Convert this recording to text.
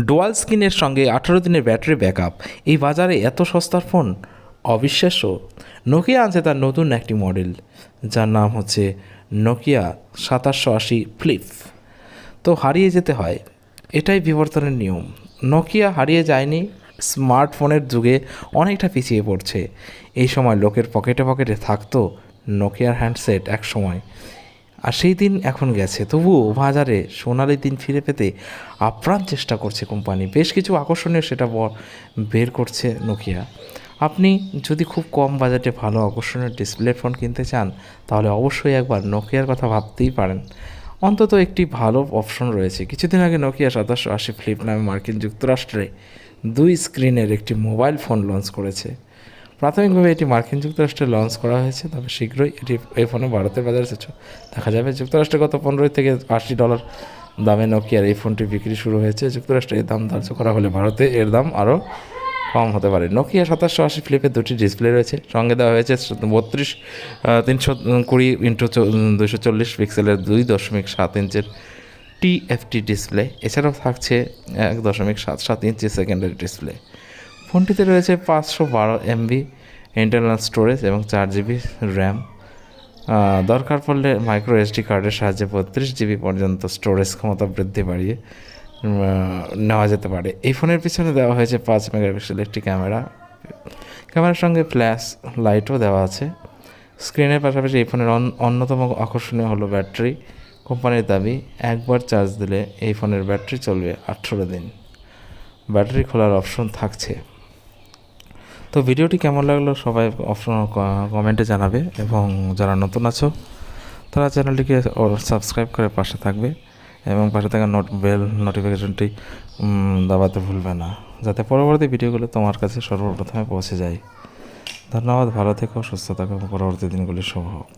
Dual স্ক্রিনের সঙ্গে 18 দিনের ব্যাটারি ব্যাকআপ, এই বাজারে এত সস্তার ফোন অবিশ্বাস্য। নোকিয়া আনছে তার নতুন একটি মডেল, যার নাম হচ্ছে নোকিয়া 2780 ফ্লিপ। তো হারিয়ে যেতে হয়, এটাই বিবর্তনের নিয়ম। নোকিয়া হারিয়ে যায়নি, স্মার্টফোনের যুগে অনেকটা পিছিয়ে পড়ছে। এই সময় লোকের পকেটে পকেটে থাকতো নোকিয়ার হ্যান্ডসেট এক সময়, আর সেই দিন এখন গেছে। তবুও বাজারে সোনালি দিন ফিরে পেতে আপ্রাণ চেষ্টা করছে কোম্পানি। বেশ কিছু আকর্ষণীয় সেটা বের করছে নোকিয়া। আপনি যদি খুব কম বাজেটে ভালো আকর্ষণীয় ডিসপ্লে ফোন কিনতে চান, তাহলে অবশ্যই একবার নোকিয়ার কথা ভাবতেই পারেন। অন্তত একটি ভালো অপশন রয়েছে। কিছুদিন আগে নোকিয়া 2780 ফ্লিপ নামে মার্কিন যুক্তরাষ্ট্রে 2 স্ক্রিনের একটি মোবাইল ফোন লঞ্চ করেছে। প্রাথমিকভাবে এটি মার্কিন যুক্তরাষ্ট্রে লঞ্চ করা হয়েছে, তবে শীঘ্রই এই ফোনে ভারতের বাজারে দেখা যাবে। যুক্তরাষ্ট্রে গত $15 থেকে $80 দামে নোকিয়ার এই ফোনটি বিক্রি শুরু হয়েছে। যুক্তরাষ্ট্রে এর দাম ধার্য করা হলে ভারতে এর দাম আরও কম হতে পারে। নোকিয়া 2780 ফ্লিপের 2টি ডিসপ্লে রয়েছে। সঙ্গে দেওয়া হয়েছে 340x240 পিক্সেলের 2.7 ইঞ্চের TFT ডিসপ্লে। এছাড়াও থাকছে 1.77 ইঞ্চি সেকেন্ডারি ডিসপ্লে। ফোনটিতে রয়েছে 512 MB ইন্টারনাল স্টোরেজ এবং 4 GB র্যাম। দরকার পড়লে মাইক্রো SD কার্ডের সাহায্যে 32 GB পর্যন্ত স্টোরেজ ক্ষমতা বৃদ্ধি বাড়িয়ে নেওয়া যেতে পারে। এই ফোনের পিছনে দেওয়া হয়েছে 5 মেগাপিক্সেলের একটি ক্যামেরার সঙ্গে ফ্ল্যাশ লাইটও দেওয়া আছে। স্ক্রিনের পাশাপাশি এই ফোনের অন্যতম আকর্ষণীয় হলো ব্যাটারি। কোম্পানির দাবি, একবার চার্জ দিলে এই ফোনের ব্যাটারি চলবে 18 দিন। ব্যাটারি খোলার অপশন থাকছে। তো ভিডিওটি কেমন লাগলো সবাই কমেন্টে জানাবে, এবং যারা নতুন আছো তারা চ্যানেলটিকে সাবস্ক্রাইব করে পাশে থাকবে, এবং পাশে থাকা বেল নোটিফিকেশনটি দাবাতে ভুলবে না, যাতে পরবর্তী ভিডিওগুলো তোমার কাছে সর্বপ্রথমে পৌঁছে যায়। ধন্যবাদ, ভালো থেকো, সুস্থ থাকো, পরবর্তী দিনগুলি শুভ হোক।